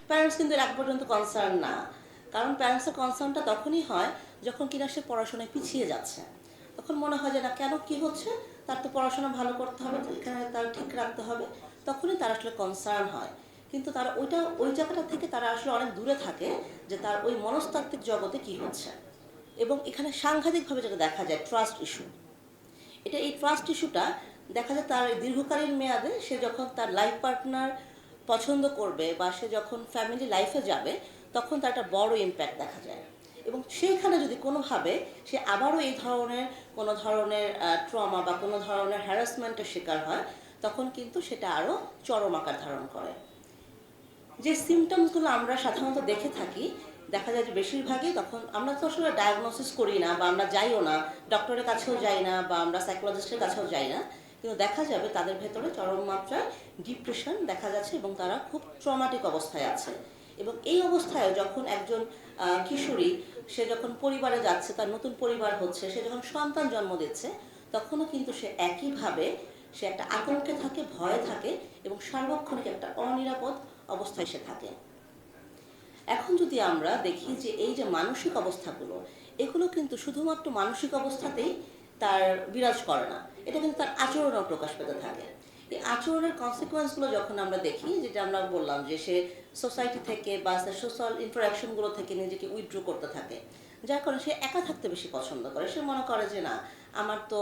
Parents কিন্তু এর আগ পর্যন্ত কনসার্ন না। কারণ প্যারেন্টসের কনসার্নটা তখনই হয় যখন কিনা সে পড়াশোনায় পিছিয়ে যাচ্ছে। তখন মনে হয় যে না, কেন কি হচ্ছে, তার তো পড়াশোনা ভালো করতে হবে, এখানে তার ঠিক রাখতে হবে, তখনই তার আসলে কনসার্ন হয়। কিন্তু তারা ওই জায়গাটা থেকে তারা আসলে অনেক দূরে থাকে যে তার ওই মনস্তাত্ত্বিক জগতে কি হচ্ছে। এবং এখানে সাংঘাতিকভাবে যেটা দেখা যায় ট্রাস্ট ইস্যু। এই ট্রাস্ট ইস্যুটা দেখা যায় তার দীর্ঘকালীন মেয়াদে সে যখন তার লাইফ পার্টনার পছন্দ করবে বা সে যখন ফ্যামিলি লাইফে যাবে, তখন তার একটা বড় ইম্প্যাক্ট দেখা যায়। এবং সেইখানে যদি কোনোভাবে সে আবারও এই ধরনের কোনো ধরনের ট্রমা বা কোনো ধরনের হ্যারাসমেন্টের শিকার হয়, তখন কিন্তু সেটা আরও চরম আকার ধারণ করে। যে সিমটমসগুলো আমরা সাধারণত দেখে থাকি, দেখা যায় যে বেশিরভাগই তখন আমরা তো আসলে ডায়াগনোসিস করি না বা আমরা যাইও না, ডক্টরের কাছেও যাই না বা আমরা সাইকোলজিস্টের কাছেও যাই না, কিন্তু দেখা যাবে তাদের ভেতরে চরম মাত্রায় ডিপ্রেশন দেখা যাচ্ছে এবং তারা খুব ট্রমাটিক অবস্থায় আছে। এবং এই অবস্থায় যখন একজন কিশোরী সে যখন পরিবারে যাচ্ছে, তার নতুন পরিবার হচ্ছে, সে যখন সন্তান জন্ম দিচ্ছে, তখনও কিন্তু সে একইভাবে সে একটা আতঙ্কে থাকে, ভয়ে থাকে এবং সার্বক্ষণিক একটা অনিরাপদ অবস্থায় সে থাকে। এখন যদি আমরা দেখি যে এই যে মানসিক অবস্থাগুলো, এগুলো কিন্তু শুধুমাত্র মানসিক অবস্থাতেই তার বিরাজ করে না, এটা কিন্তু তার আচরণেও প্রকাশ পেতে থাকে। এই আচরণের কনসিকোয়েন্সগুলো যখন আমরা দেখি, যেটা আমরা বললাম যে সে সোসাইটি থেকে বা সোশ্যাল ইন্টারাকশনগুলো থেকে নিজেকে উইথড্র করতে থাকে, যার কারণে সে একা থাকতে বেশি পছন্দ করে। সে মনে করে যে না, আমার তো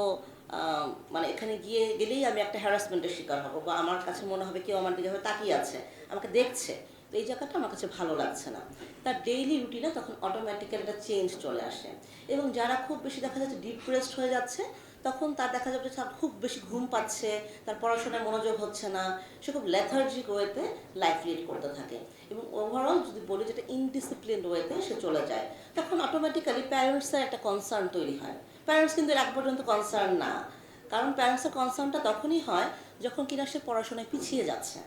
মানে এখানে গেলেই আমি একটা হ্যারাসমেন্টের শিকার হব, বা আমার কাছে মনে হবে কেউ আমার দিকে তাকিয়ে আছে, আমাকে দেখছে, তো এই জায়গাটা আমার কাছে ভালো লাগছে না। তার ডেইলি রুটিনে তখন অটোমেটিক্যালি একটা চেঞ্জ চলে আসে। এবং যারা খুব বেশি দেখা যাচ্ছে ডিপ্রেসড হয়ে যাচ্ছে, তখন তার দেখা যাবে যে তার খুব বেশি ঘুম পাচ্ছে, তার পড়াশোনায় মনোযোগ হচ্ছে না, সে খুব লেথার্জিক ওয়েতে লাইফ লিড করতে থাকে। এবং ওভারঅল যদি বলি যেটা ইনডিসিপ্লিনড ওয়েতে সে চলে যায়, তখন অটোমেটিক্যালি প্যারেন্টসের একটা কনসার্ন তৈরি হয়। প্যারেন্টস কিন্তু এর আগ পর্যন্ত কনসার্ন না। কারণ প্যারেন্টসের কনসার্নটা তখনই হয় যখন কিনা সে পড়াশোনায় পিছিয়ে যাচ্ছে।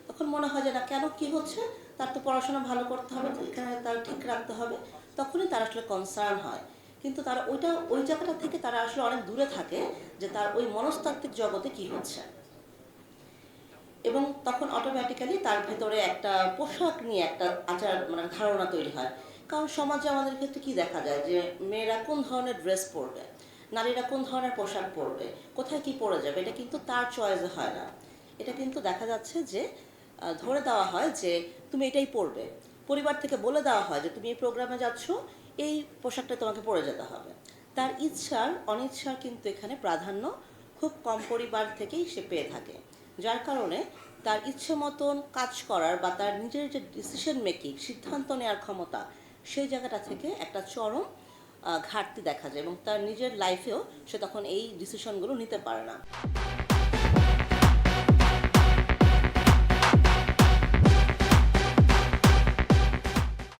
তখন মনে হয় যে না, কেন কি হচ্ছে, তার তো পড়াশোনা ভালো করতে হবে, এখানে তার ঠিক রাখতে হবে, তখনই তার আসলে কনসার্ন হয়। কিন্তু তারা ওই জায়গাটা থেকে তারা আসলে অনেক দূরে থাকে যে তার ওই মনস্তাত্ত্বিক জগতে কি হচ্ছে। এবং তখন অটোমেটিক্যালি তার ভেতরে একটা পোশাক নিয়ে একটা মানে ধারণা তৈরি হয়। কারণ সমাজে আমাদের ক্ষেত্রে কি দেখা যায় যে মেয়েরা কোন ধরনের ড্রেস পরবে, নারীরা কোন ধরনের পোশাক পরবে, কোথায় কি পরে যাবে, এটা কিন্তু তার চয়েসে হয় না। এটা কিন্তু দেখা যাচ্ছে যে ধরে দেওয়া হয় যে তুমি এটাই পরবে। পরিবার থেকে বলে দেওয়া হয় যে তুমি এই প্রোগ্রামে যাচ্ছ, এই পোশাকটা তোমাকে পরে যেতে হবে। তার ইচ্ছার অনিচ্ছার কিন্তু এখানে প্রাধান্য খুব কম পরিবার থেকেই সে পেয়ে থাকে। যার কারণে তার ইচ্ছে মতন কাজ করার বা তার নিজের যে ডিসিশন মেকিং, সিদ্ধান্ত নেওয়ার ক্ষমতা, সেই জায়গাটা থেকে একটা চরম ঘাটতি দেখা যায় এবং তার নিজের লাইফেও সে তখন এই ডিসিশনগুলো নিতে পারে না।